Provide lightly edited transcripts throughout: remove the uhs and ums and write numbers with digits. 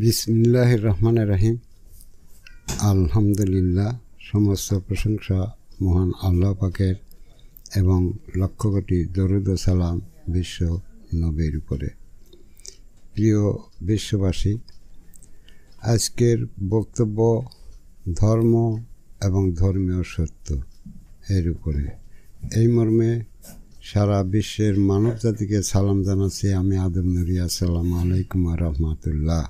বিসমিল্লাহির রহমানির রহিম। আলহামদুলিল্লাহ, সমস্ত প্রশংসা মহান আল্লাহ পাকের এবং লক্ষ কোটি দরুদ ও সালাম বিশ্ব নবীর উপরে। প্রিয় বিশ্ববাসী, আজকের বক্তব্য ধর্ম এবং ধর্মীয় সত্য এর উপরে। এই মর্মে সারা বিশ্বের মানব জাতিকে সালাম জানাচ্ছি আমি আদম নুরি। আসসালামু আলাইকুম ওয়া রাহমাতুল্লাহ।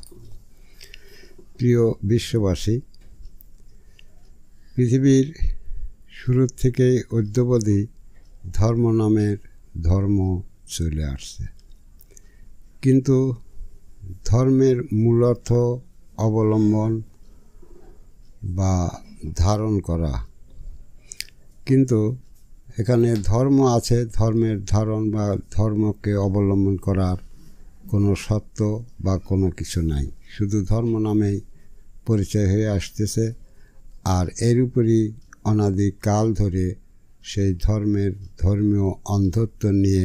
প্রিয় বিশ্ববাসী, পৃথিবীর শুরু থেকেই অদ্যাবধি ধর্ম নামের ধর্ম চলে আসছে, কিন্তু ধর্মের মূল অর্থ অবলম্বন বা ধারণ করা। কিন্তু এখানে ধর্ম আছে, ধর্মের ধারণ বা ধর্মকে অবলম্বন করার কোনো সত্য বা কোনো কিছু নাই। শুধু ধর্ম নামেই পরিচয় হয়ে আসতেছে, আর এর উপরই অনাদিকাল ধরে সেই ধর্মীয় অন্ধত্ব নিয়ে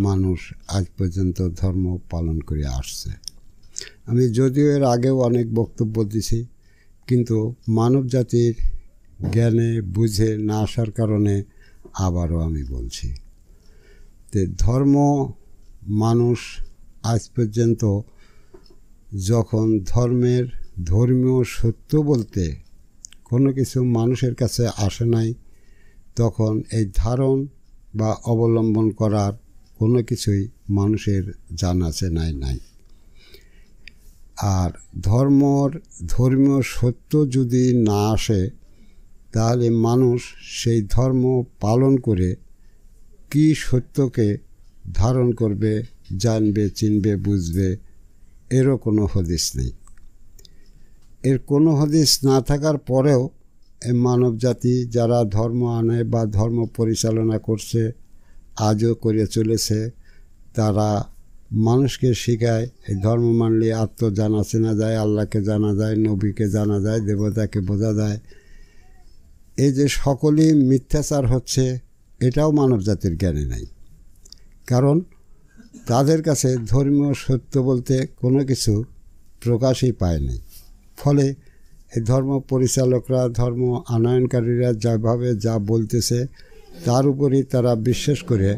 মানুষ আজ পর্যন্ত ধর্ম পালন করে আসছে। আমি যদিও এর আগেও অনেক বক্তব্য দিছি, কিন্তু মানব জাতির জ্ঞানে বুঝে না আসার কারণে আবারও আমি বলছি যে মানুষ আজ পর্যন্ত যখন ধর্মীয় সত্য বলতে কোনো কিছু মানুষের কাছে আসে নাই, তখন এই ধারণ বা অবলম্বন করার কোনো কিছুই মানুষের জানা চেনাই নাই। আর ধর্মীয় সত্য যদি না আসে, তাহলে মানুষ সেই ধর্ম পালন করে কি সত্যকে ধারণ করবে, জানবে, চিনবে, বুঝবে, এরও কোনো হদিস নেই। এর কোনো হদিস না থাকার পরেও এই মানব জাতি যারা ধর্ম আনে বা ধর্ম পরিচালনা করছে, আজও করে চলেছে, তারা মানুষকে শেখায় এই ধর্ম মানলে জানা চেনা যায়, আল্লাহকে জানা যায়, নবীকে জানা যায়, দেবতাকে বোঝা যায়। এই যে সকলেই মিথ্যাচার হচ্ছে, এটাও মানব জাতির জ্ঞানে নাই। কারণ তাদের কাছে ধর্মীয় সত্য বলতে কোনো কিছু প্রকাশই পায়নি। ফলে এই ধর্ম পরিচালকরা, ধর্ম আনয়নকারীরা যেভাবে যা বলতেছে তার উপরই তারা বিশ্বাস করে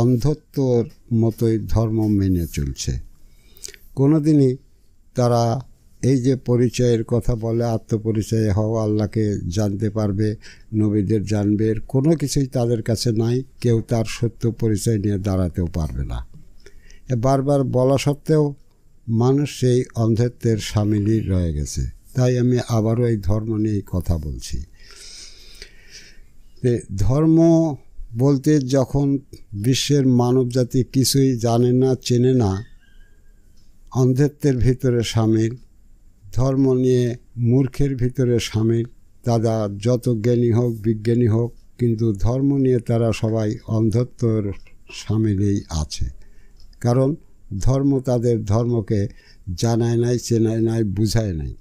অন্ধত্বর মতোই ধর্ম মেনে চলছে। কোনোদিনই তারা এই যে পরিচয়ের কথা বলে, আত্মপরিচয় হওয়া, আল্লাহকে জানতে পারবে, নবীদের জানবে, কোনো কিছুই তাদের কাছে নাই। কেউ তার সত্য পরিচয় নিয়ে দাঁড়াতেও পারবে না। বারবার বলা সত্ত্বেও মানুষ সেই অন্ধত্বের সামিলই রয়ে গেছে। তাই আমি আবারও এই ধর্ম নিয়েই কথা বলছি। ধর্ম বলতে যখন বিশ্বের মানবজাতি কিছুই জানে না, চেনে না, অন্ধত্বের ভিতরে সামিল, ধর্ম নিয়ে মূর্খের ভিতরে সামিল, তারা যত জ্ঞানী হোক, বিজ্ঞানী হোক, কিন্তু ধর্ম নিয়ে তারা সবাই অন্ধত্বর সামিলেই আছে। কারণ তাদের ধর্মকে জানায় নাই, চেনায় নাই, বুঝায় নাই।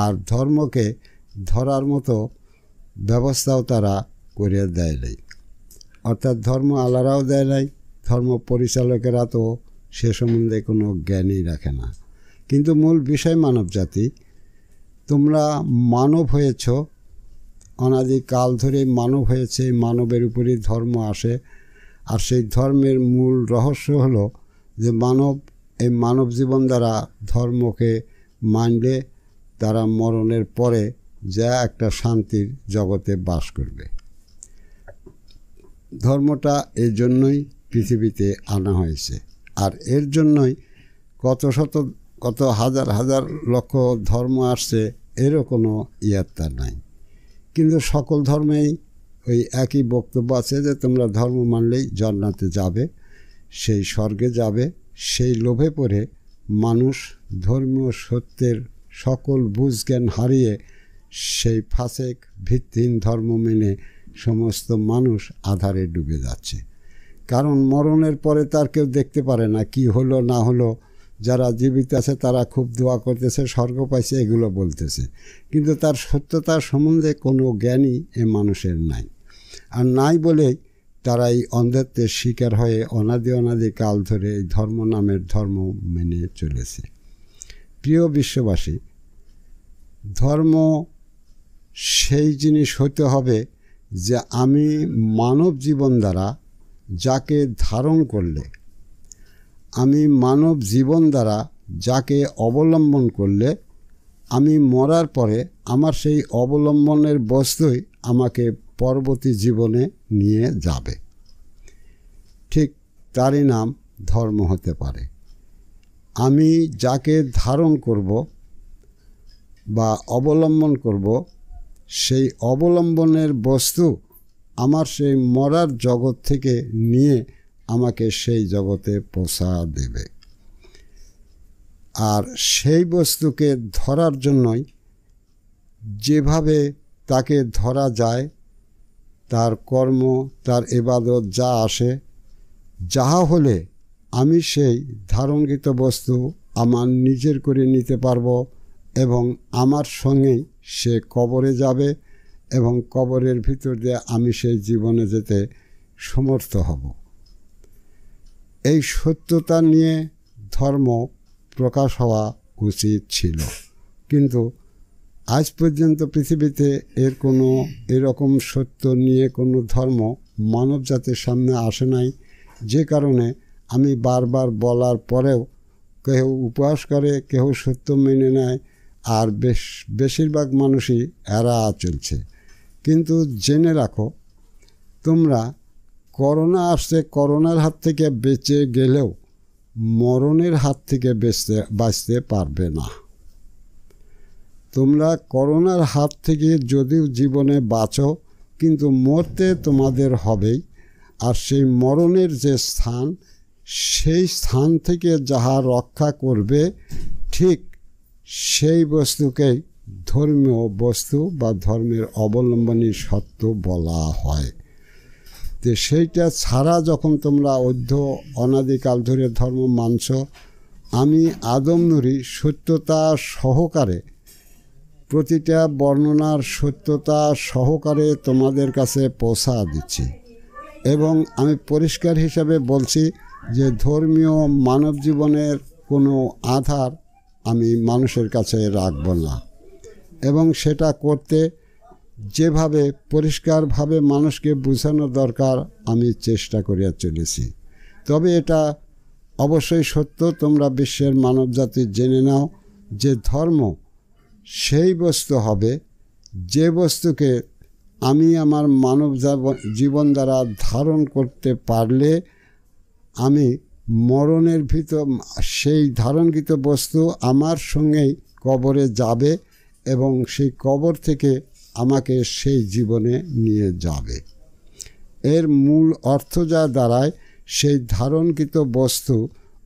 আর ধর্মকে ধরার মতো ব্যবস্থাও তারা করে দেয় নাই। অর্থাৎ ধর্ম আলারাও দেয় নাই, ধর্ম পরিচালকেরা তো সে সম্বন্ধে কোনো জ্ঞানই রাখে না। কিন্তু মূল বিষয় মানব জাতি, তোমরা মানব হয়েছ, অনাদিকাল ধরে মানব হয়েছে, মানবের উপরই ধর্ম আসে। আর সেই ধর্মের মূল রহস্য হলো যে এই মানব জীবন দ্বারা ধর্মকে মানলে তারা মরণের পরে যা একটা শান্তির জগতে বাস করবে। ধর্মটা এর জন্যই পৃথিবীতে আনা হয়েছে। আর এর জন্যই কত হাজার লক্ষ ধর্ম আসছে, এরও কোনো ইয়াত্তা নাই। কিন্তু সকল ধর্মেই ওই একই বক্তব্য আছে যে তোমরা ধর্ম মানলেই জান্নাতে যাবে, সেই স্বর্গে যাবে। সেই লোভে পড়ে মানুষ ধর্মীয় সত্যের সকল বুঝজ্ঞান হারিয়ে সেই ফাসেক ভিত্তিহীন ধর্ম মেনে সমস্ত মানুষ আধারে ডুবে যাচ্ছে। কারণ মরণের পরে তার কেউ দেখতে পারে না কি হলো না হলো। যারা জীবিত আছে তারা খুব দোয়া করতেছে, স্বর্গ পাইছে, এগুলো বলতেছে, কিন্তু তার সত্যতার সম্বন্ধে কোনো জ্ঞানই এ মানুষের নাই। আর নাই বলেই তারা এই অন্ধত্বের শিকার হয়ে অনাদি কাল ধরে এই ধর্ম নামের ধর্ম মেনে চলেছে। প্রিয় বিশ্ববাসী, ধর্ম সেই জিনিস হতে হবে যে আমি মানব জীবন দ্বারা যাকে ধারণ করলে, আমি মানব জীবন দ্বারা যাকে অবলম্বন করলে আমি মরার পরে আমার সেই অবলম্বনের বস্তুই আমাকে পরবর্তী জীবনে নিয়ে যাবে। ঠিক তারই নাম ধর্ম হতে পারে। আমি যাকে ধারণ করব বা অবলম্বন করব, সেই অবলম্বনের বস্তু আমার সেই মরার জগৎ থেকে নিয়ে আমাকে সেই জগতে পৌঁছা দেবে। আর সেই বস্তুকে ধরার জন্যই যেভাবে তাকে ধরা যায়, তার কর্ম, তার ইবাদত যা আসে, যাহা হলে আমি সেই ধারণকৃত বস্তু আমার নিজের করে নিতে পারবো এবং আমার সঙ্গেই সে কবরে যাবে এবং কবরের ভিতর দিয়ে আমি সেই জীবনে যেতে সমর্থ হব। এই সত্যতা নিয়ে ধর্ম প্রকাশ হওয়া উচিত ছিল, কিন্তু আজ পর্যন্ত পৃথিবীতে এরকম সত্য নিয়ে কোনো ধর্ম মানব জাতির সামনে আসে নাই। যে কারণে আমি বারবার বলার পরেও কেউ উপহাস করে, কেউ সত্য মেনে নেয়, আর বেশিরভাগ মানুষই এড়া চলছে। কিন্তু জেনে রাখো, তোমরা করোনা আসছে, করোনার হাত থেকে বেঁচে গেলেও মরণের হাত থেকে বাঁচতে পারবে না। তোমরা করোনার হাত থেকে যদিও জীবনে বাঁচো, কিন্তু মরতে তোমাদের হবেই। আর সেই মরণের যে স্থান, সেই স্থান থেকে যাহা রক্ষা করবে, ঠিক সেই বস্তুকেই ধর্মীয় বস্তু বা ধর্মের অবলম্বনী সত্য বলা হয়। তো সেইটা ছাড়া যখন তোমরা অনাদিকাল ধরে ধর্ম মানছ, আমি আদম নুরি সত্যতা সহকারে, প্রতিটা বর্ণনার সত্যতা সহকারে তোমাদের কাছে পৌঁছা দিচ্ছি। এবং আমি পরিষ্কার হিসাবে বলছি যে ধর্মীয় মানব জীবনের কোনো আধার আমি মানুষের কাছে রাখব না, এবং সেটা করতে যেভাবে পরিষ্কারভাবে মানুষকে বোঝানো দরকার আমি চেষ্টা করিয়া চলেছি। তবে এটা অবশ্যই সত্য, তোমরা বিশ্বের মানবজাতি জেনে নাও যে ধর্ম সেই বস্তু হবে যে বস্তুকে আমি আমার মানব জীবন দ্বারা ধারণ করতে পারলে আমি মরণের ভিতর সেই ধারণকৃত বস্তু আমার সঙ্গেই কবরে যাবে এবং সেই কবর থেকে আমাকে সেই জীবনে নিয়ে যাবে। এর মূল অর্থ যা দাঁড়ায়, সেই ধারণকৃত বস্তু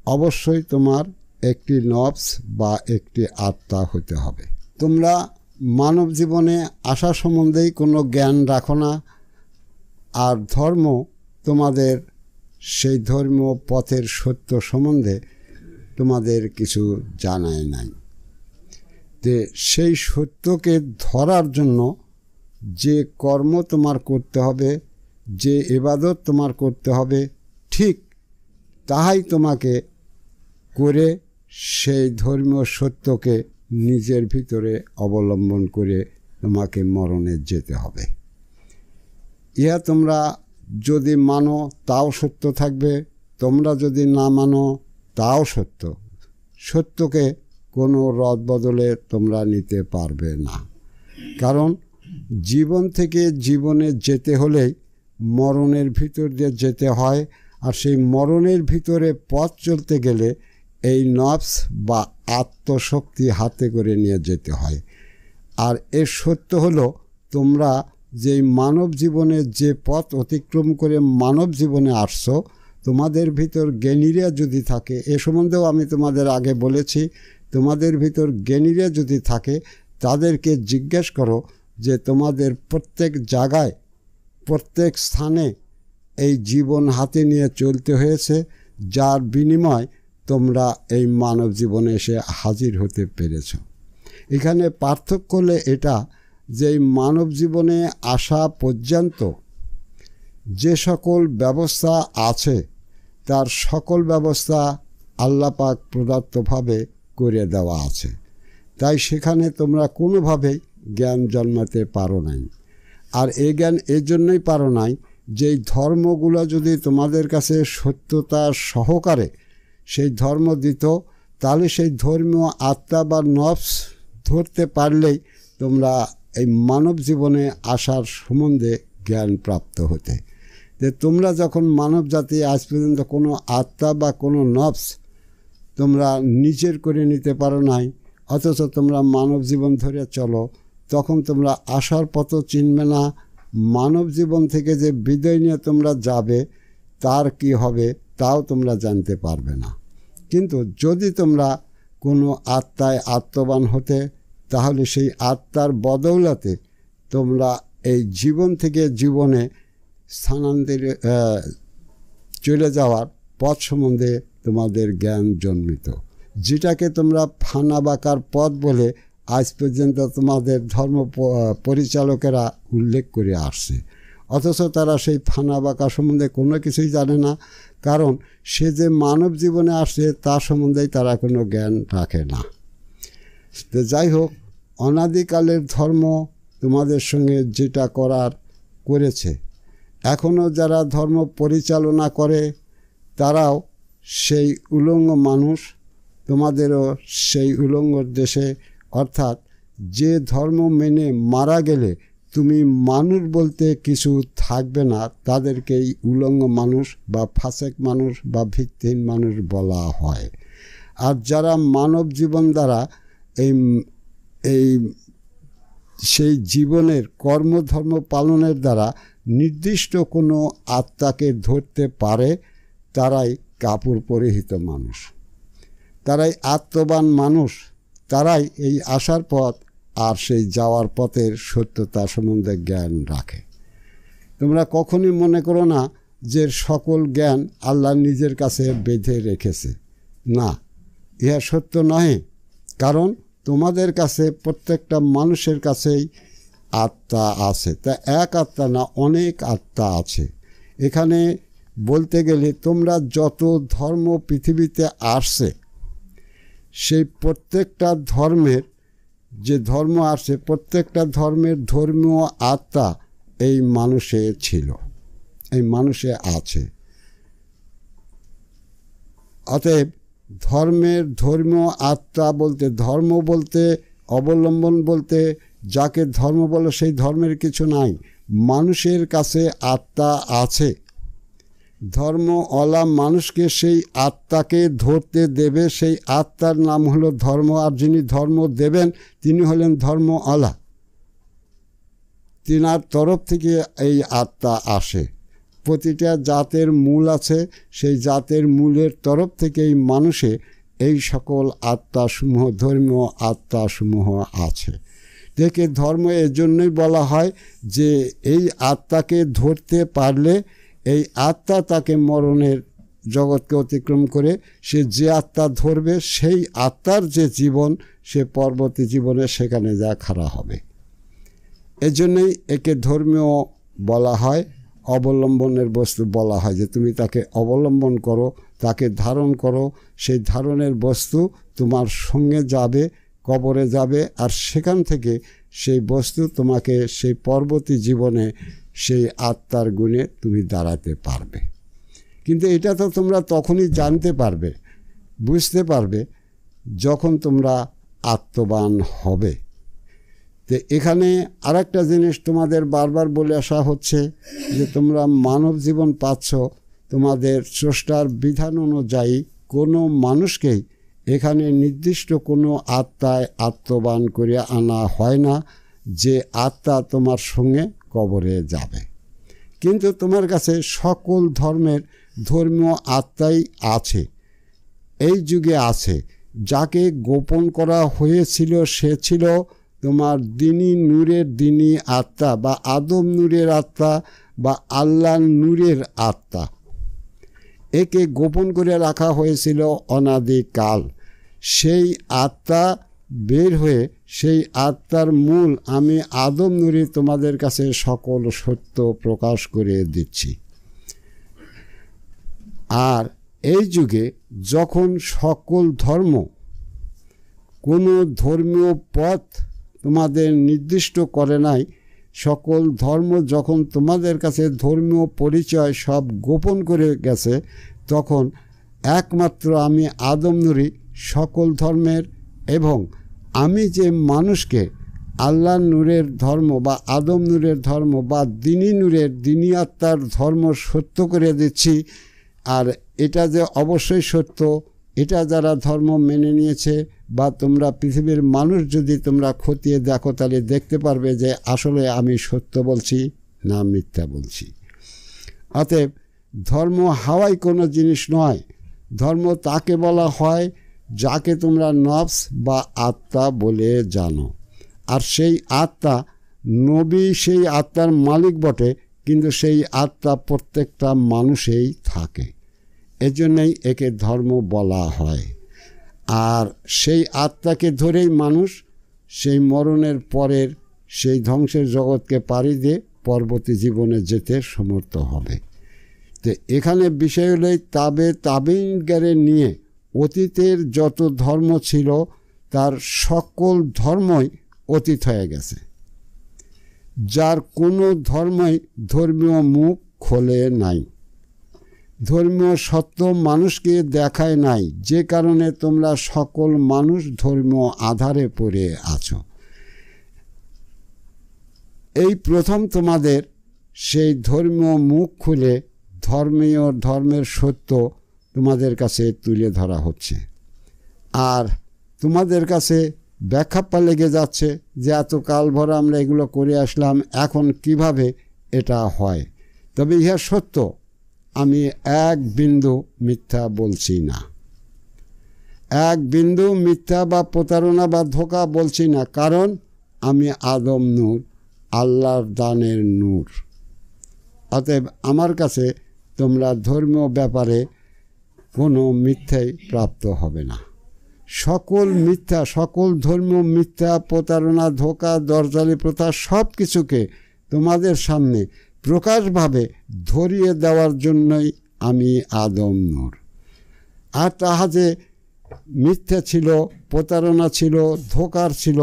অবশ্যই তোমার একটি নফস বা একটি আত্মা হতে হবে। তোমরা মানব জীবনে আসা সম্বন্ধেই কোনো জ্ঞান রাখো না, আর ধর্ম তোমাদের সেই ধর্মীয় পথের সত্য সম্বন্ধে তোমাদের কিছু জানায় নাই। যে সেই সত্যকে ধরার জন্য যে কর্ম তোমার করতে হবে, যে ইবাদত তোমার করতে হবে, ঠিক তাহাই তোমাকে করে সেই ধর্মীয় সত্যকে নিজের ভিতরে অবলম্বন করে তোমাকে মরণে যেতে হবে। ইহা তোমরা যদি মানো তাও সত্য থাকবে, তোমরা যদি না মানো তাও সত্য। সত্যকে কোনো রদ বদলে তোমরা নিতে পারবে না, কারণ জীবন থেকে জীবনে যেতে হলেই মরণের ভিতর দিয়ে যেতে হয়। আর সেই মরণের ভিতরে পথ চলতে গেলে এই নফস বা আত্মশক্তি হাতে করে নিয়ে যেতে হয়। আর এর সত্য হলো, তোমরা যেই মানব জীবনে যে পথ অতিক্রম করে মানব জীবনে আসছো, তোমাদের ভিতর জ্ঞানীরা যদি থাকে, এ সম্বন্ধেও আমি তোমাদের আগে বলেছি, তোমাদের ভিতর জ্ঞানীরা যদি থাকে তাদেরকে জিজ্ঞেস করো যে তোমাদের প্রত্যেক জায়গায়, প্রত্যেক স্থানে এই জীবন হাতে নিয়ে চলতে হয়েছে, যার বিনিময় তোমরা এই মানব জীবনে এসে হাজির হতে পেরেছ। এখানে পার্থক্য হলে এটা যে মানব জীবনে আসা পর্যন্ত যে সকল ব্যবস্থা আছে, তার সকল ব্যবস্থা আল্লাহ পাক প্রদত্তভাবে করে দেওয়া আছে। তাই সেখানে তোমরা কোনোভাবেই জ্ঞান জন্মাতে পারো নাই। আর এই জ্ঞান এই জন্যই পারো নাই যে এই ধর্মগুলো যদি তোমাদের কাছে সত্যতা সহকারে সেই ধর্ম দিত, তাহলে সেই ধর্মীয় আত্মা বা নফস ধরতে পারলেই তোমরা এই মানব জীবনে আসার সম্বন্ধে জ্ঞান প্রাপ্ত হতে। যে তোমরা যখন মানব জাতি আজ পর্যন্ত কোনো আত্মা বা কোনো নফস তোমরা নিজের করে নিতে পারো নাই, অথচ তোমরা মানব জীবন ধরে চলো, তখন তোমরা আসার পথ চিনবে না। মানব জীবন থেকে যে বিদায় নিয়ে তোমরা যাবে তার কি হবে তাও তোমরা জানতে পারবে না। কিন্তু যদি তোমরা কোনো আত্মায় আত্মবান হতে, তাহলে সেই আত্মার বদৌলতে তোমরা এই জীবন থেকে জীবনে স্থানান্তরে চলে যাওয়ার পথ সম্বন্ধে তোমাদের জ্ঞান জন্মিত, যেটাকে তোমরা ফানা বাঁকার পথ বলে আজ পর্যন্ত তোমাদের ধর্ম পরিচালকেরা উল্লেখ করে আসছে। অথচ তারা সেই ফানা বাঁকা সম্বন্ধে কোনো কিছুই জানে না, কারণ সে যে মানব জীবনে আসছে তার সম্বন্ধেই তারা কোনো জ্ঞান রাখে না। তো যাই হোক, অনাদিকালের ধর্ম তোমাদের সঙ্গে যেটা করেছে, এখনও যারা ধর্ম পরিচালনা করে তারাও সেই উলঙ্গ মানুষ, তোমাদেরও সেই উলঙ্গ দেশে, অর্থাৎ যে ধর্ম মেনে মারা গেলে তুমি মানুষ বলতে কিছু থাকবে না, তাদেরকেই উলঙ্গ মানুষ বা ফাসেক মানুষ বা ভিত্তিহীন মানুষ বলা হয়। আর যারা মানব জীবন দ্বারা এই সেই জীবনের কর্মধর্ম পালনের দ্বারা নির্দিষ্ট কোনো আত্মাকে ধরতে পারে, তারাই কাপড় পরিহিত মানুষ, তারাই আত্মবান মানুষ, তারাই এই আসার পথ আর সেই যাওয়ার পথের সত্যতা সম্বন্ধে জ্ঞান রাখে। তোমরা কখনই মনে করো না যে সকল জ্ঞান আল্লাহ নিজের কাছে বেঁধে রেখেছে। না, ইহা সত্য নয়। কারণ তোমাদের কাছে, প্রত্যেকটা মানুষের কাছেই আত্মা আছে। তা এক আত্মা না, অনেক আত্মা আছে। এখানে বলতে গেলে তোমরা যত ধর্ম পৃথিবীতে আসছে, সেই প্রত্যেকটা ধর্মের যে ধর্ম আসছে, প্রত্যেকটা ধর্মের ধর্মীয় আত্মা এই মানুষে ছিল, এই মানুষে আছে। অতএব ধর্মের ধর্মীয় আত্মা বলতে, ধর্ম বলতে, অবলম্বন বলতে, যাকে ধর্ম বলে সেই ধর্মের কিছু নাই। মানুষের কাছে আত্মা আছে। ধর্মওয়ালা মানুষকে সেই আত্মাকে ধরতে দেবে, সেই আত্মার নাম হলো ধর্ম। আর যিনি ধর্ম দেবেন তিনি হলেন ধর্মওয়ালা, তিনার তরফ থেকে এই আত্মা আসে। প্রতিটা জাতের মূল আছে, সেই জাতের মূলের তরফ থেকেই মানুষে এই সকল আত্মাসমূহ, ধর্মীয় আত্মাসমূহ আছে। দেখে ধর্ম এজন্যই বলা হয় যে এই আত্মাকে ধরতে পারলে এই আত্মা তাকে মরণের জগৎকে অতিক্রম করে সে যে আত্মা ধরবে, সেই আত্মার যে জীবন, সে পরবর্তী জীবনে সেখানে যা খাড়া হবে। এজন্যই একে ধর্মীয় বলা হয়, অবলম্বনের বস্তু বলা হয়, যে তুমি তাকে অবলম্বন করো, তাকে ধারণ করো। সেই ধারণের বস্তু তোমার সঙ্গে যাবে, কবরে যাবে, আর সেখান থেকে সেই বস্তু তোমাকে সেই পরবর্তী জীবনে সেই আত্মার গুণে তুমি দাঁড়াতে পারবে। কিন্তু এটা তো তোমরা তখনই জানতে পারবে, বুঝতে পারবে যখন তোমরা আত্মবান হবে। তো এখানে আরেকটা জিনিস তোমাদের বারবার বলে আসা হচ্ছে যে তোমরা মানব জীবন পাচ্ছ, তোমাদের স্রষ্টার বিধান অনুযায়ী কোনো মানুষকেই এখানে নির্দিষ্ট কোনো আত্মায় আত্মবান করে আনা হয় না যে আত্মা তোমার সঙ্গে কবরে যাবে। কিন্তু তোমার কাছে সকল ধর্মের ধর্মীয় আত্মাই আছে, এই যুগে আছে। যাকে গোপন করা হয়েছিল সে ছিল তোমার দিনী নূরের দিনী আত্মা বা আদম নূরের আত্মা বা আল্লাহ নূরের আত্মা। একে গোপন করে রাখা হয়েছিল অনাদিকাল। সেই আত্মা বের হয়ে সেই আত্মার মূল আমি আদম নূরে তোমাদের কাছে সকল সত্য প্রকাশ করে দিচ্ছি। আর এই যুগে যখন সকল ধর্ম কোনো ধর্মীয় পথ তোমাদের নির্দিষ্ট করে নাই। সকল ধর্ম যখন তোমাদের কাছে ধর্মীয় পরিচয় সব গোপন করে গেছে, তখন একমাত্র আমি আদম নূরই সকল ধর্মের, এবং আমি যে মানুষকে আল্লাহ নূরের ধর্ম বা আদম নূরের ধর্ম বা দিনী নূরের দিনী আত্মার ধর্ম সত্য করে দিচ্ছি, আর এটা যে অবশ্যই সত্য, এটা যারা ধর্ম মেনে নিয়েছে বা তোমরা পৃথিবীর মানুষ যদি তোমরা খতিয়ে দেখো, তাহলে দেখতে পারবে যে আসলে আমি সত্য বলছি না মিথ্যা বলছি। অতএব ধর্ম হাওয়াই কোনো জিনিস নয়। ধর্ম তাকে বলা হয় যাকে তোমরা নফস বা আত্মা বলে জানো। আর সেই আত্মা, নবী সেই আত্মার মালিক বটে, কিন্তু সেই আত্মা প্রত্যেকটা মানুষেই থাকে, এজন্যই একে ধর্ম বলা হয়। আর সেই আত্মাকে ধরেই মানুষ সেই মরণের পরের সেই ধ্বংসের জগৎকে পাড়ি দিয়ে পরবর্তী জীবনে যেতে সমর্থ হবে। তো এখানে বিষয় হলো তাবেঈনগারে নিয়ে অতীতের যত ধর্ম ছিল তার সকল ধর্মই অতীত হয়ে গেছে। যার কোনো ধর্মই ধর্মীয় মুখ খোলে নাই, ধর্মীয় সত্য মানুষকে দেখায় নাই, যে কারণে তোমরা সকল মানুষ ধর্মীয় আধারে পড়ে আছো। এই প্রথম তোমাদের সেই ধর্মীয় মুখ খুলে ধর্মের সত্য তোমাদের কাছে তুলে ধরা হচ্ছে। আর তোমাদের কাছে ব্যাখ্যাপ্পা লেগে যাচ্ছে যে এত কাল ভরা আমরা এগুলো করে আসলাম, এখন কিভাবে এটা হয়। তবে ইহা সত্য, আমি এক বিন্দু মিথ্যা বলছি না, এক বিন্দু মিথ্যা বা প্রতারণা বা ধোঁকা বলছি না, কারণ আমি আদম নূর, আল্লাহর দানের নূর। অতএব আমার কাছে তোমরা ধর্মীয় ব্যাপারে কোনো মিথ্যাই প্রাপ্ত হবে না। সকল মিথ্যা, সকল ধর্মীয় মিথ্যা, প্রতারণা, ধোঁকা, দরজালি প্রথা সব কিছুকে তোমাদের সামনে প্রকাশভাবে ধরিয়ে দেওয়ার জন্যই আমি আদম নূর। আর তাহা যে মিথ্যা ছিল, প্রতারণা ছিল, ধোঁকার ছিল,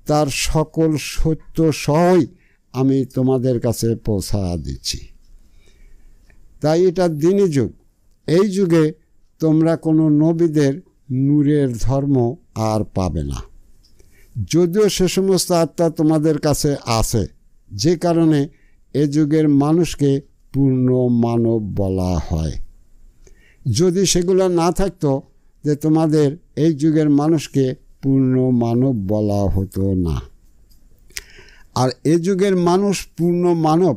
তার সকল সত্য সহই আমি তোমাদের কাছে পৌঁছা দিচ্ছি। তাই এটা দিনী যুগ। এই যুগে তোমরা কোনো নবীদের নূরের ধর্ম আর পাবে না, যদিও সে সমস্ত আত্মা তোমাদের কাছে আছে, যে কারণে এ যুগের মানুষকে পূর্ণ মানব বলা হয়। যদি সেগুলো না থাকতো, যে তোমাদের এই যুগের মানুষকে পূর্ণ মানব বলা হতো না। আর এ যুগের মানুষ পূর্ণ মানব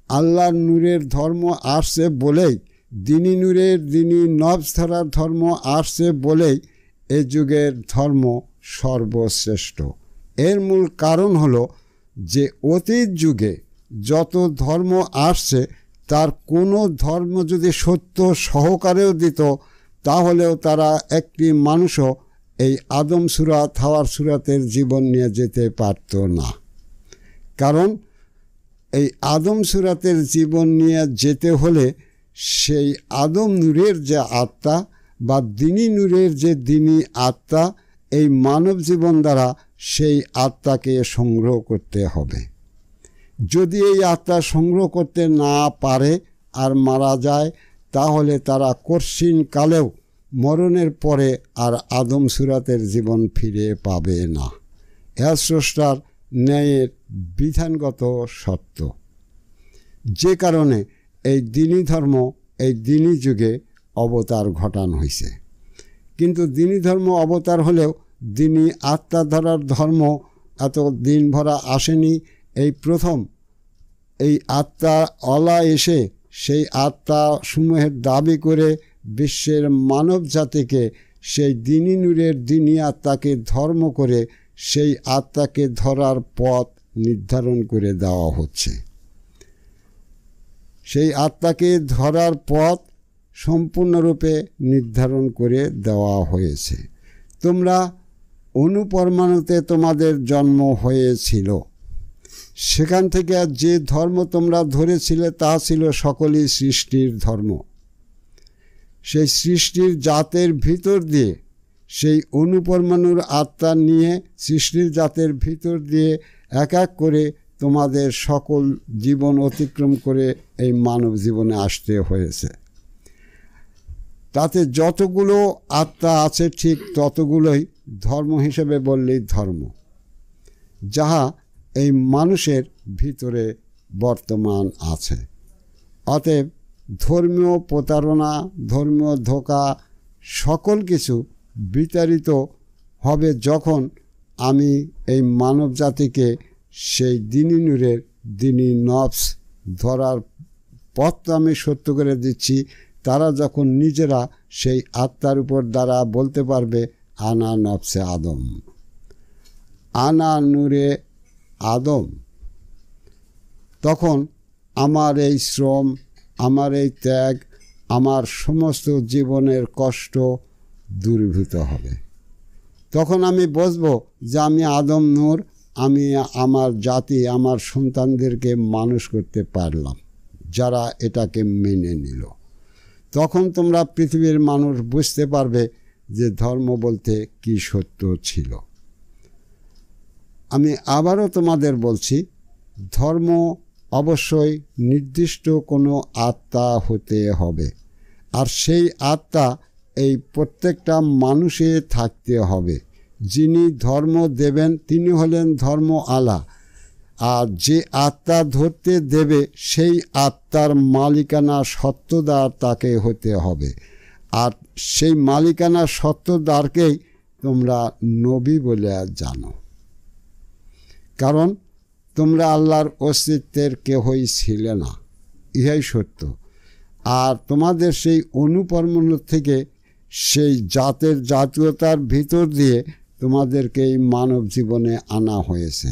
আল্লাহর নূরের ধর্ম আসছে বলেই, দিনী নূরের দিনী নফস ধরার ধর্ম আসছে বলেই এ যুগের ধর্ম সর্বশ্রেষ্ঠ। এর মূল কারণ হলো যে অতীত যুগে যত ধর্ম আসছে তার কোনো ধর্ম যদি সত্য সহকারেও দিত, তাহলেও তারা একটি মানুষও এই আদম সুরাত হাওয়ার সুরাতের জীবন নিয়ে যেতে পারত না। কারণ এই আদম সুরাতের জীবন নিয়ে যেতে হলে সেই আদম নূরের যে আত্মা বা দিনী নূরের যে দিনী আত্মা, এই মানব জীবন দ্বারা সেই আত্মাকে সংগ্রহ করতে হবে। যদি এই আত্মা সংগ্রহ করতে না পারে আর মারা যায়, তাহলে তারা কঠিন কালেও মরণের পরে আর আদম সুরাতের জীবন ফিরে পাবে না। এর স্রষ্টার ন্যায়ের বিধানগত সত্য। যে কারণে এই দিনী ধর্ম এই দিনী যুগে অবতার ঘটানো হয়েছে। কিন্তু দিনী ধর্ম অবতার হলেও দিনী আত্মা ধরার ধর্ম এত দিন ভরা আসেনি। এই প্রথম এই আত্মা অলা এসে সেই আত্মা সমূহের দাবি করে বিশ্বের মানব জাতিকে সেই দিনী নূরের দিনী আত্মাকে ধর্ম করে সেই আত্মাকে ধরার পথ নির্ধারণ করে দেওয়া হচ্ছে। সেই আত্মাকে ধরার পথ সম্পূর্ণরূপে নির্ধারণ করে দেওয়া হয়েছে। তোমরা অনুপরমাণুতে তোমাদের জন্ম হয়েছিল, সেখান থেকে যে ধর্ম তোমরা ধরেছিলে তা ছিল সকলই সৃষ্টির ধর্ম। সেই সৃষ্টির জাতের ভিতর দিয়ে সেই অনুপরমাণুর আত্মা নিয়ে সৃষ্টির জাতের ভিতর দিয়ে এক এক করে তোমাদের সকল জীবন অতিক্রম করে এই মানব জীবনে আসতে হয়েছে। তাতে যতগুলো আত্মা আছে ঠিক ততগুলোই ধর্ম হিসেবে বললেই ধর্ম, যাহা এই মানুষের ভিতরে বর্তমান আছে। অতএব ধর্মীয় প্রতারণা, ধর্মীয় ধোঁকা সকল কিছু বিতাড়িত হবে যখন আমি এই মানব জাতিকে সেই দিনী নূরের দিনী নফস ধরার পথটা আমি সত্য করে দিচ্ছি। তারা যখন নিজেরা সেই আত্মার উপর দ্বারা বলতে পারবে আনা নফসে আদম, আনা নূরে আদম, তখন আমার এই শ্রম, আমার এই ত্যাগ, আমার সমস্ত জীবনের কষ্ট দূরীভূত হবে। তখন আমি বুঝবো যে আমি আদম নূর, আমি আমার জাতি, আমার সন্তানদেরকে মানুষ করতে পারলাম যারা এটাকে মেনে নিল। তখন তোমরা পৃথিবীর মানুষ বুঝতে পারবে যে ধর্ম বলতে কি সত্য ছিল। আমি আবারও তোমাদের বলছি, ধর্ম অবশ্যই নির্দিষ্ট কোনো আত্মা হতে হবে, আর সেই আত্মা এই প্রত্যেকটা মানুষে থাকতে হবে। যিনি ধর্ম দেবেন তিনি হলেন ধর্ম আলা, আর যে আত্মা ধরতে দেবে সেই আত্মার মালিকানা সত্ত্বদার তাকে হতে হবে। আর সেই মালিকানা সত্ত্বদারকেই তোমরা নবী বলে জানো, কারণ তোমরা আল্লাহর অস্তিত্বের কেহই ছিলে না, ইহাই সত্য। আর তোমাদের সেই অনুপরমাণু থেকে সেই জাতের জাতীয়তার ভিতর দিয়ে তোমাদেরকে এই মানব জীবনে আনা হয়েছে।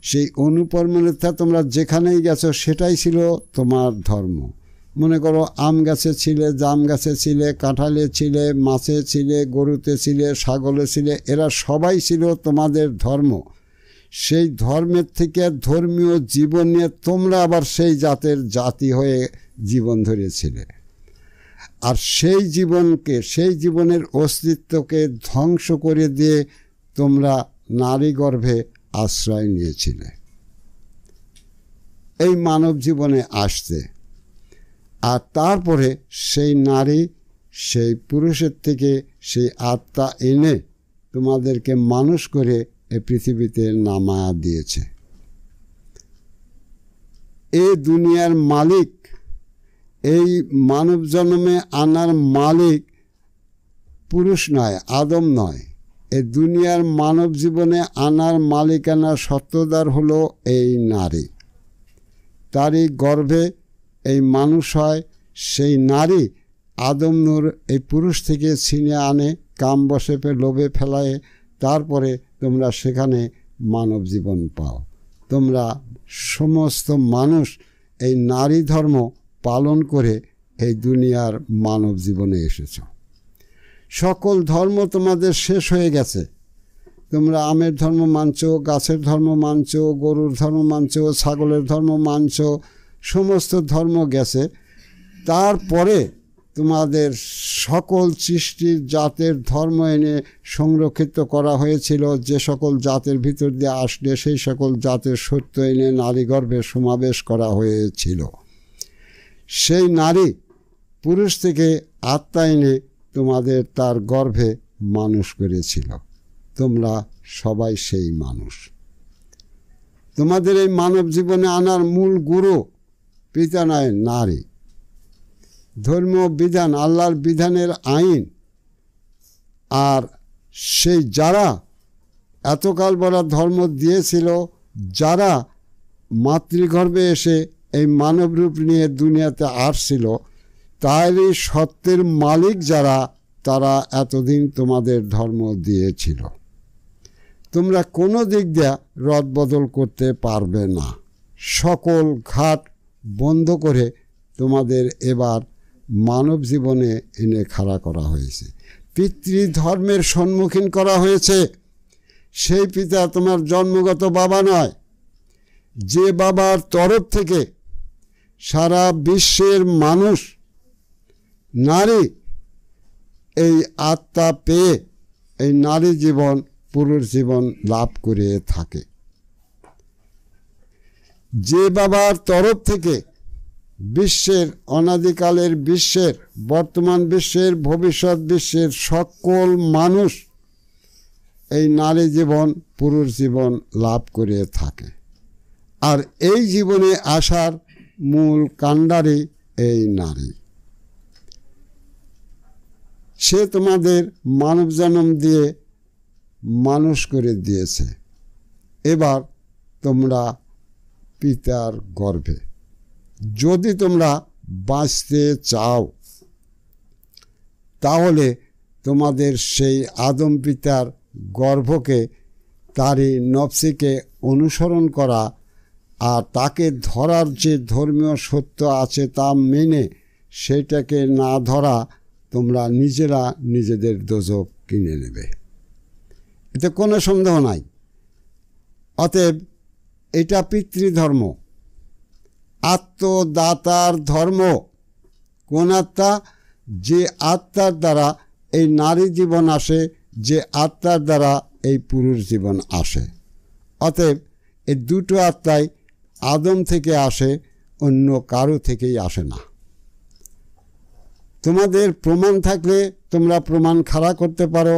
সেই অনুপরমাণুতে তোমরা যেখানেই গেছো সেটাই ছিল তোমার ধর্ম। মনে করো আম গাছে ছিলে, জাম গাছে ছিলে, কাঁঠালে ছিলে, মাছে ছিলে, গরুতে ছিলে, ছাগলে ছিলে, এরা সবাই ছিল তোমাদের ধর্ম। সেই ধর্মের থেকে ধর্মীয় জীবন নিয়ে তোমরা আবার সেই জাতের জাতি হয়ে জীবন ধরেছিলে। আর সেই জীবনকে, সেই জীবনের অস্তিত্বকে ধ্বংস করে দিয়ে তোমরা নারী গর্ভে আশ্রয় নিয়েছিলে এই মানব জীবনে আসতে। আর তারপরে সেই নারী সেই পুরুষের থেকে সেই আত্মা এনে তোমাদেরকে মানুষ করে এই পৃথিবীতে নামায়া দিয়েছে। এই দুনিয়ার মালিক, এই মানব জন্মে আনার মালিক পুরুষ নয়, আদম নয়। এই দুনিয়ার মানব জীবনে আনার মালিকানা সত্ত্বদার হলো এই নারী। তারই গর্ভে এই মানুষ হয়। সেই নারী আদম নূর এই পুরুষ থেকে ছিনে আনে, কাম বশে লোভে ফেলায়, তারপরে তোমরা সেখানে মানব জীবন পাও। তোমরা সমস্ত মানুষ এই নারী ধর্ম পালন করে এই দুনিয়ার মানব জীবনে এসেছ। সকল ধর্ম তোমাদের শেষ হয়ে গেছে। তোমরা আমের ধর্ম মানছ, গাছের ধর্ম মানছ, গরুর ধর্ম মানছ, ছাগলের ধর্ম মানছ, সমস্ত ধর্ম গেছে। তারপরে তোমাদের সকল সৃষ্টির জাতের ধর্ম এনে সংরক্ষিত করা হয়েছিল। যে সকল জাতের ভিতর দিয়ে আসলে সেই সকল জাতের সত্য এনে নারী গর্ভে সমাবেশ করা হয়েছিল। সেই নারী পুরুষ থেকে আত্মা এনে তোমাদের তার গর্ভে মানুষ করেছিল। তোমরা সবাই সেই মানুষ। তোমাদের এই মানব জীবনে আনার মূল গুরু পিতা নয়, নারী। ধর্মীয় বিধান, আল্লাহর বিধানের আইন, আর সেই যারা এতকাল বড় ধর্ম দিয়েছিল, যারা মাতৃগর্ভে এসে এই মানব রূপ নিয়ে দুনিয়াতে আসছিল, তারই সত্যের মালিক যারা, তারা এতদিন তোমাদের ধর্ম দিয়েছিল। তোমরা কোনো দিক দিয়ে রদবদল করতে পারবে না। সকল ঘাট বন্ধ করে তোমাদের এবার মানব জীবনে এনে খাড়া করা হয়েছে। পিতৃধর্মের সম্মুখীন করা হয়েছে। সেই পিতা তোমার জন্মগত বাবা নয়, যে বাবার তরফ থেকে সারা বিশ্বের মানুষ, নারী এই আত্মা পেয়ে এই নারী জীবন পুরুষ জীবন লাভ করে থাকে। যে বাবার তরফ থেকে বিশ্বের অনাদিকালের বিশ্বের বর্তমান বিশ্বের ভবিষ্যৎ বিশ্বের সকল মানুষ এই নারী জীবন পুরুষ জীবন লাভ করে থাকে। আর এই জীবনে আসার মূল কাণ্ডারী এই নারী। সে তোমাদের মানব জন্ম দিয়ে মানুষ করে দিয়েছে। এবার তোমরা পিতার গর্ভে। যদি তোমরা বাঁচতে চাও তাহলে তোমাদের সেই আদম পিতার গর্ভকে, তারই নফসিকে অনুসরণ করা আর তাকে ধরার যে ধর্মীয় সত্য আছে তা মেনে সেটাকে না ধরা, তোমরা নিজেরা নিজেদের দোজখ কিনে নেবে, এতে কোনো সন্দেহ নাই। অতএব এটা পিতৃধর্ম, আত্মদাতার ধর্ম। কোন আত্মা? যে আত্মার দ্বারা এই নারী জীবন আসে, যে আত্মার দ্বারা এই পুরুষ জীবন আসে। অতএব এই দুটো আত্মাই আদম থেকে আসে, অন্য কারো থেকেই আসে না। তোমাদের প্রমাণ থাকলে তোমরা প্রমাণ খাড়া করতে পারো।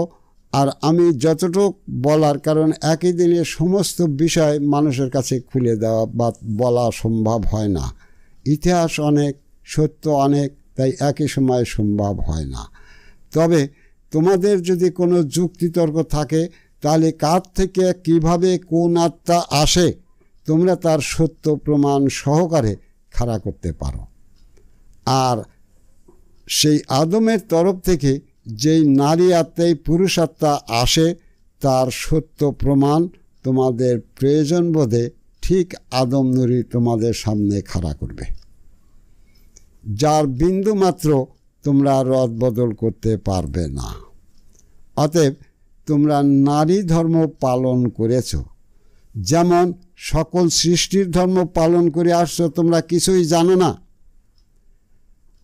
আর আমি যতটুক বলার, কারণ একই দিনে সমস্ত বিষয় মানুষের কাছে খুলে দেওয়া বা বলা সম্ভব হয় না। ইতিহাস অনেক, সত্য অনেক, তাই একই সময় সম্ভব হয় না। তবে তোমাদের যদি কোনো যুক্তিতর্ক থাকে তাহলে কার থেকে কিভাবে কোন আত্মা আসে তোমরা তার সত্য প্রমাণ সহকারে খাড়া করতে পারো। আর সেই আদমের তরফ থেকে যেই নারী আত্মাই পুরুষ আত্মা আসে তার সত্য প্রমাণ তোমাদের প্রয়োজন বোধে ঠিক আদম নূরী তোমাদের সামনে খাড়া করবে, যার বিন্দু মাত্র তোমরা রদ বদল করতে পারবে না। অতএব তোমরা নারী ধর্ম পালন করেছ, যেমন সকল সৃষ্টির ধর্ম পালন করে আসছো, তোমরা কিছুই জানো না।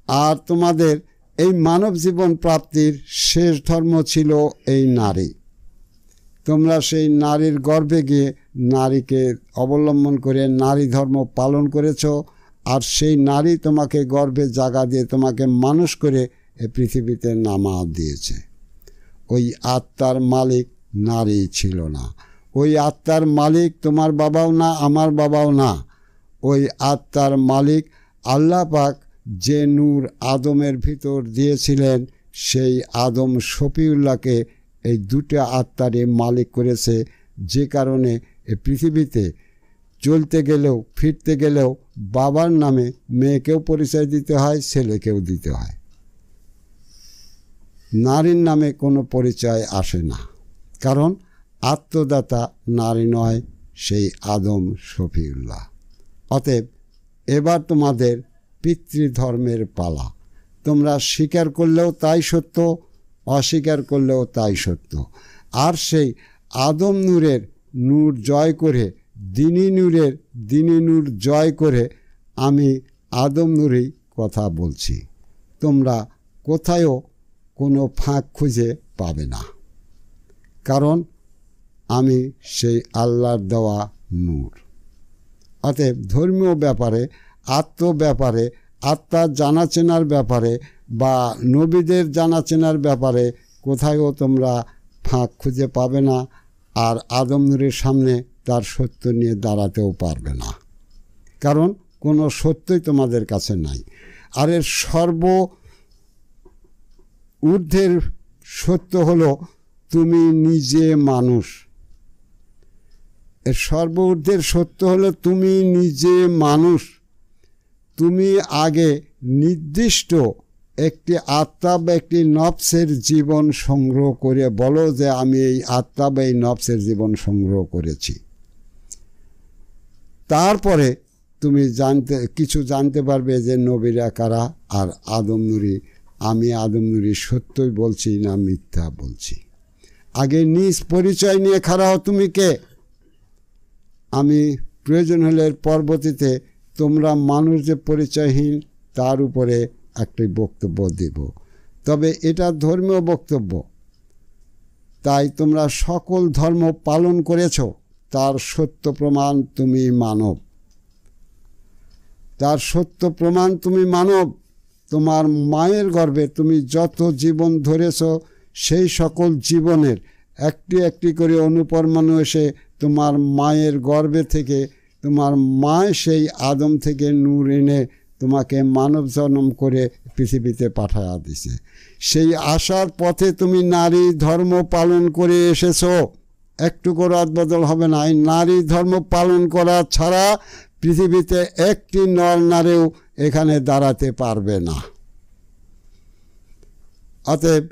আর তোমাদের এই মানব জীবন প্রাপ্তির শেষ ধর্ম ছিল এই নারী। তোমরা সেই নারীর গর্ভে গিয়ে নারীকে অবলম্বন করে নারী ধর্ম পালন করেছ। আর সেই নারী তোমাকে গর্ভে জাগা দিয়ে তোমাকে মানুষ করে এই পৃথিবীতে নামা দিয়েছে। ওই আত্মার মালিক নারী ছিল না। ওই আত্মার মালিক তোমার বাবাও না, আমার বাবাও না। ওই আত্মার মালিক আল্লাহ পাক যে নূর আদমের ভিতর দিয়েছিলেন, সেই আদম শফিউল্লাহকে এই দুটো আত্মারে মালিক করেছে। যে কারণে এই পৃথিবীতে চলতে গেলেও ফিরতে গেলেও বাবার নামে মেয়েকেও পরিচয় দিতে হয়, ছেলেকেও দিতে হয়। নারীর নামে কোনো পরিচয় আসে না, কারণ আত্মদাতা নারী নয়, সেই আদম শফিউল্লাহ। অতএব এবার তোমাদের পিতৃধর্মের পালা। তোমরা স্বীকার করলেও তাই সত্য, অস্বীকার করলেও তাই সত্য। আর সেই আদম নূরের নূর জয় করে, দিনী নূরের দিনী নূর জয় করে আমি আদম নূরেই কথা বলছি। তোমরা কোথায়ও কোনো ফাঁক খুঁজে পাবে না, কারণ আমি সেই আল্লাহর দেওয়া নূর। অতএব ধর্মীয় ব্যাপারে, আত্ম ব্যাপারে, আত্মার জানাচেনার ব্যাপারে বা নবীদের জানাচেনার ব্যাপারে কোথায়ও তোমরা ফাঁক খুঁজে পাবে না। আর আদম নূরের সামনে তার সত্য নিয়ে দাঁড়াতেও পারবে না, কারণ কোনো সত্যই তোমাদের কাছে নাই। আর এর সর্ব ঊর্ধ্বের সত্য হলো তুমি নিজে মানুষ। এর সর্ব ঊর্ধ্বের সত্য হলো তুমি নিজে মানুষ। তুমি আগে নির্দিষ্ট একটি আত্মা বা একটি নফসের জীবন সংগ্রহ করে বলো যে আমি এই আত্মা বা এই নফসের জীবন সংগ্রহ করেছি। তারপরে তুমি কিছু জানতে পারবে যে নবীরা কারা আর আদম নূরী। আমি আদম নূরী সত্যই বলছি না মিথ্যা বলছি। আগে নিজ পরিচয় নিয়ে খাড়া হও, তুমি কে। আমি প্রয়োজন হলে পরবর্তীতে তোমরা মানুষ যে পরিচয়হীন তার উপরে একটি বক্তব্য দেব, তবে এটা ধর্মীয় বক্তব্য। তাই তোমরা সকল ধর্ম পালন করেছ, তার সত্য প্রমাণ তুমি মানব। তার সত্য প্রমাণ তুমি মানব। তোমার মায়ের গর্ভে তুমি যত জীবন ধরেছ, সেই সকল জীবনের একটি একটি করে অনুপরমাণু এসে তোমার মায়ের গর্ভে থেকে, তোমার মা সেই আদম থেকে নূর এনে তোমাকে মানব জন্ম করে পৃথিবীতে পাঠায়া দিছে। সেই আসার পথে তুমি নারী ধর্ম পালন করে এসেছো, একটুকু রদবদল হবে না। এই নারী ধর্ম পালন করা ছাড়া পৃথিবীতে একটি নর নারীও এখানে দাঁড়াতে পারবে না। অতএব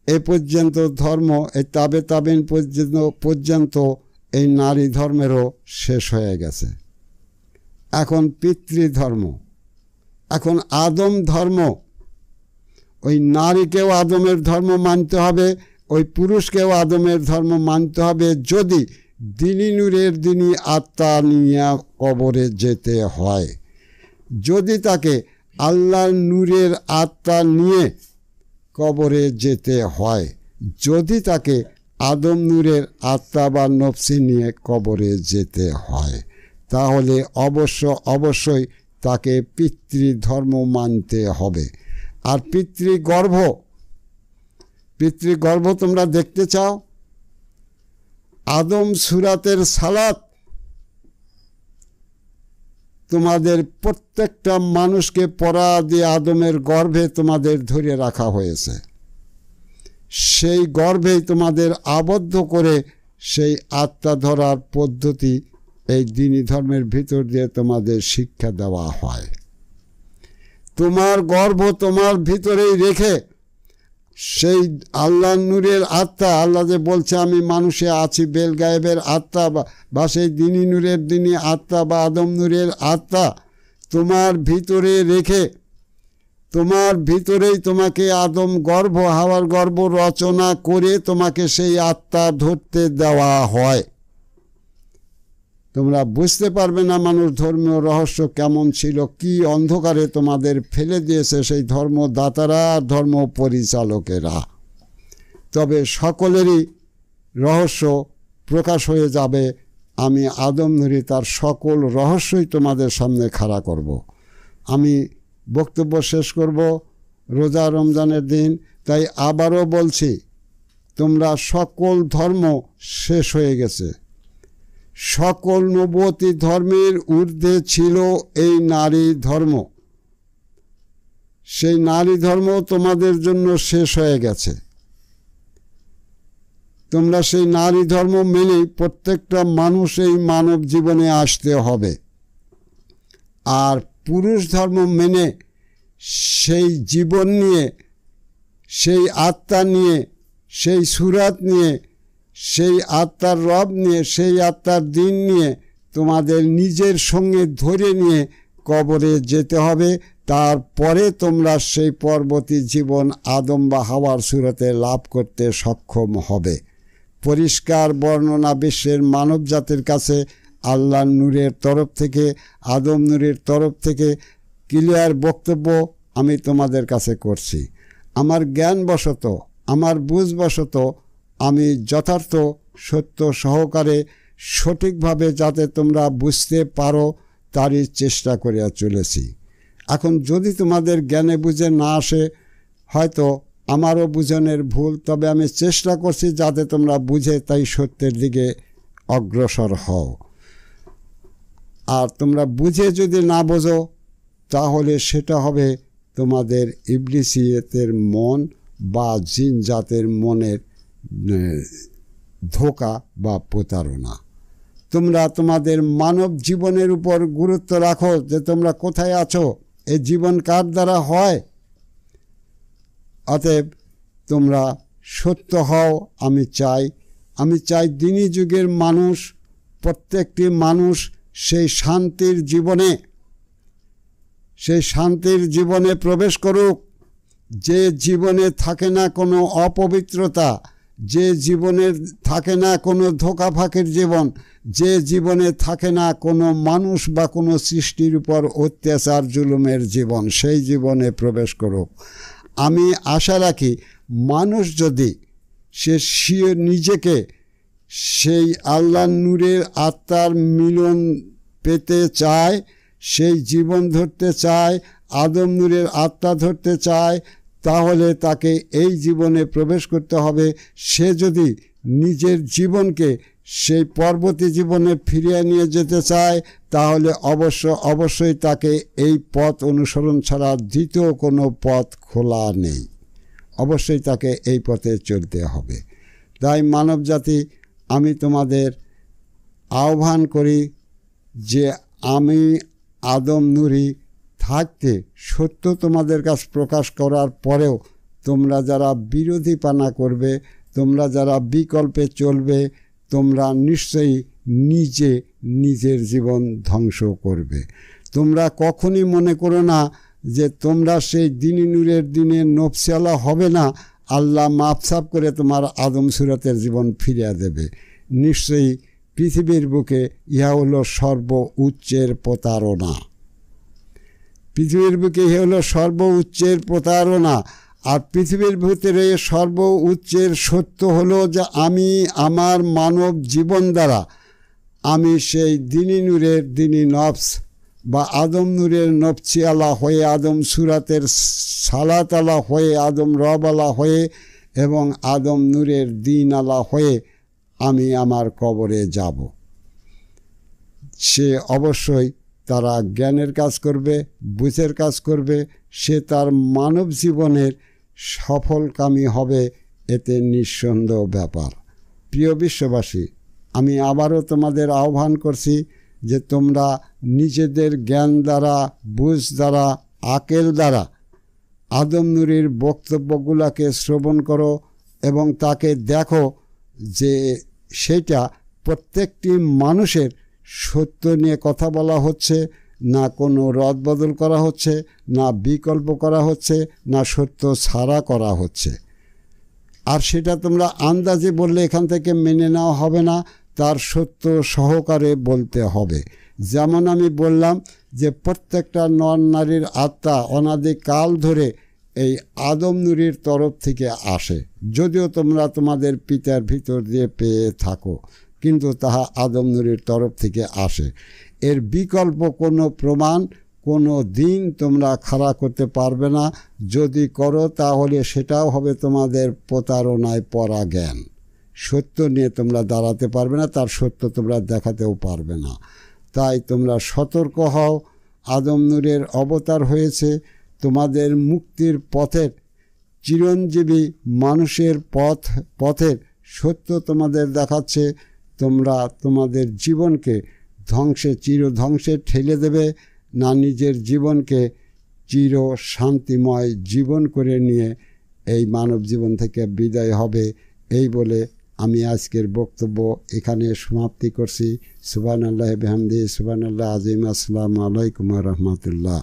এ পর্যন্ত ধর্ম, এই তাবেন পর্যন্ত এই নারী ধর্মেরও শেষ হয়ে গেছে। এখন পিতৃধর্ম, এখন আদম ধর্ম। ওই নারীকেও আদমের ধর্ম মানতে হবে, ওই পুরুষকেও আদমের ধর্ম মানতে হবে যদি দিনী নূরের দিনী আত্মা নিয়ে কবরে যেতে হয়। যদি তাকে আল্লাহর নূরের আত্মা নিয়ে কবরে যেতে হয়, যদি তাকে আদম নূরের আত্মা বা নফসি নিয়ে কবরে যেতে হয়, তাহলে অবশ্যই তাকে পিতৃধর্ম মানতে হবে। আর পিতৃগর্ভ তোমরা দেখতে চাও? আদম সুরাতের সালাত তোমাদের প্রত্যেকটা মানুষকে পড়া দিয়ে আদমের গর্ভে তোমাদের ধরে রাখা হয়েছে। সেই গর্ভেই তোমাদের আবদ্ধ করে সেই আত্মা ধরার পদ্ধতি এই দ্বীনি ধর্মের ভিতর দিয়ে তোমাদের শিক্ষা দেওয়া হয়। তোমার গর্ভ তোমার ভিতরেই রেখে সেই আল্লাহ নূরের আত্মা, আল্লাহ যে বলছে আমি মানুষে আছি, বেল গায়েবের আত্মা বা সেই দ্বীনি নূরের দ্বীনি আত্মা বা আদম নূরের আত্মা তোমার ভিতরে রেখে, তোমার ভিতরেই তোমাকে আদম গর্ভ, হাওয়ার গর্ভ রচনা করে তোমাকে সেই আত্মা ধরতে দেওয়া হয়। তোমরা বুঝতে পারবে না মানুষ ধর্মীয় রহস্য কেমন ছিল, কি অন্ধকারে তোমাদের ফেলে দিয়েছে সেই ধর্মদাতারা, ধর্ম পরিচালকেরা। তবে সকলেরই রহস্য প্রকাশ হয়ে যাবে। আমি আদম নূরি তার সকল রহস্যই তোমাদের সামনে খাড়া করব। আমি বক্তব্য শেষ করব রোজা রমজানের দিন, তাই আবারও বলছি, তোমরা সকল ধর্ম শেষ হয়ে গেছে। সকল নবতী ধর্মের ঊর্ধ্বে ছিল এই নারী ধর্ম। সেই নারী ধর্ম তোমাদের জন্য শেষ হয়ে গেছে। তোমরা সেই নারী ধর্ম মেনে প্রত্যেকটা মানুষ এই মানব জীবনে আসতে হবে। আর পুরুষ ধর্ম মেনে সেই জীবন নিয়ে, সেই আত্মা নিয়ে, সেই সুরাত নিয়ে, সেই আত্মার রব নিয়ে, সেই আত্মার দিন নিয়ে তোমাদের নিজের সঙ্গে ধরে নিয়ে কবরে যেতে হবে। তারপরে তোমরা সেই পরবর্তী জীবন আদম বা হাওয়ার সুরতে লাভ করতে সক্ষম হবে। পরিষ্কার বর্ণনা বিশ্বের মানব জাতির কাছে আল্লাহ নূরের তরফ থেকে, আদম নূরের তরফ থেকে ক্লিয়ার বক্তব্য আমি তোমাদের কাছে করছি। আমার জ্ঞানবশত, আমার বুঝবশত আমি যথার্থ সত্য সহকারে সঠিকভাবে যাতে তোমরা বুঝতে পারো তারই চেষ্টা করিয়া চলেছি। এখন যদি তোমাদের জ্ঞানে বুঝে না আসে, হয়তো আমারও বুঝনের ভুল, তবে আমি চেষ্টা করছি যাতে তোমরা বুঝে তাই সত্যের দিকে অগ্রসর হও। আর তোমরা বুঝে যদি না বোঝো, তাহলে সেটা হবে তোমাদের ইবলিসিয়তের মন বা জিন জাতের মনের ধোঁকা বা প্রতারণা। তোমরা তোমাদের মানব জীবনের উপর গুরুত্ব রাখো যে তোমরা কোথায় আছো, এই জীবন কার দ্বারা হয়। অতএব তোমরা সত্য হও। আমি চাই দিনী যুগের মানুষ, প্রত্যেকটি মানুষ সেই শান্তির জীবনে প্রবেশ করুক, যে জীবনে থাকে না কোনো অপবিত্রতা, যে জীবনের থাকে না কোনো ধোঁকা ফাঁকির জীবন, যে জীবনে থাকে না কোনো মানুষ বা কোনো সৃষ্টির উপর অত্যাচার জুলুমের জীবন, সেই জীবনে প্রবেশ করুক। আমি আশা রাখি মানুষ যদি সে নিজেকে সেই আল্লাহর নূরের আত্মার মিলন পেতে চায়, সেই জীবন ধরতে চায়, আদম নূরের আত্মা ধরতে চায়, তাহলে তাকে এই জীবনে প্রবেশ করতে হবে। সে যদি নিজের জীবনকে সেই পরবর্তী জীবনে ফিরিয়ে নিয়ে যেতে চায়, তাহলে অবশ্যই তাকে এই পথ অনুসরণ ছাড়া দ্বিতীয় কোনো পথ খোলা নেই। অবশ্যই তাকে এই পথে চলতে হবে। তাই মানবজাতি, আমি তোমাদের আহ্বান করি যে আমি আদম নূরি থাকতে সত্য তোমাদের কাছে প্রকাশ করার পরেও তোমরা যারা বিরোধীপানা করবে, তোমরা যারা বিকল্পে চলবে, তোমরা নিশ্চয়ই নিজের জীবন ধ্বংস করবে। তোমরা কখনই মনে করো না যে তোমরা সেই দিনী নূরের দিনে নফসিয়ালা হবে না, আল্লাহ মাফসাফ করে তোমার আদম সুরতের জীবন ফিরিয়ে দেবে। নিশ্চয়ই পৃথিবীর বুকে ইহা হলো সর্বোচ্চের প্রতারণা। পৃথিবীর বুকে ইহা হলো সর্বোচ্চের প্রতারণা। আর পৃথিবীর ভিতরে সর্বোচ্চের সত্য হলো যে আমি আমার মানব জীবন দ্বারা আমি সেই দিনী নূরের দিনী নফস বা আদম নূরের নফসিয়ালা হয়ে, আদম সুরাতের সালাতালা হয়ে, আদম রবালা হয়ে এবং আদম নূরের দিন আলা হয়ে আমি আমার কবরে যাব। সে অবশ্যই তারা জ্ঞানের কাজ করবে, বুঝের কাজ করবে, সে তার মানব জীবনের সফলকামী হবে, এতে নিঃসন্দেহ ব্যাপার। প্রিয় বিশ্ববাসী, আমি আবারও তোমাদের আহ্বান করছি যে তোমরা নিজেদের জ্ঞান দ্বারা, বুঝ দ্বারা, আকেল দ্বারা আদম নূরির বক্তব্যগুলোকে শ্রবণ করো এবং তাকে দেখো যে সেটা প্রত্যেকটি মানুষের সত্য নিয়ে কথা বলা হচ্ছে, না কোনো রদবদল করা হচ্ছে, না বিকল্প করা হচ্ছে, না সত্য ছাড়া করা হচ্ছে। আর সেটা তোমরা আন্দাজে বললে এখান থেকে মেনে নেওয়া হবে না, তার সত্য সহকারে বলতে হবে। যেমন আমি বললাম যে প্রত্যেকটা নর নারীর আত্মা অনাদিকাল ধরে এই আদম নূরির তরফ থেকে আসে, যদিও তোমরা তোমাদের পিতার ভিতর দিয়ে পেয়ে থাকো, কিন্তু তাহা আদম নূরির তরফ থেকে আসে। এর বিকল্প কোনো প্রমাণ কোনো দিন তোমরা খাড়া করতে পারবে না। যদি করো তাহলে সেটাও হবে তোমাদের প্রতারণায় পড়া জ্ঞান। সত্য নিয়ে তোমরা দাঁড়াতে পারবে না, তার সত্য তোমরা দেখাতেও পারবে না। তাই তোমরা সতর্ক হও। আদম নূরের অবতার হয়েছে তোমাদের মুক্তির পথের, চিরঞ্জীবী মানুষের পথের সত্য তোমাদের দেখাচ্ছে। তোমরা তোমাদের জীবনকে চিরধ্বংসে ঠেলে দেবে, না নিজের জীবনকে চির শান্তিময় জীবন করে নিয়ে এই মানব জীবন থেকে বিদায় হবে। এই বলে আমি আজকের বক্তব্য এখানে সমাপ্তি করছি। সুবহানাল্লাহি বিহামদিহি, সুবহানাল্লাহ আযীম। আসসালামু আলাইকুম ওয়া রাহমাতুল্লাহ।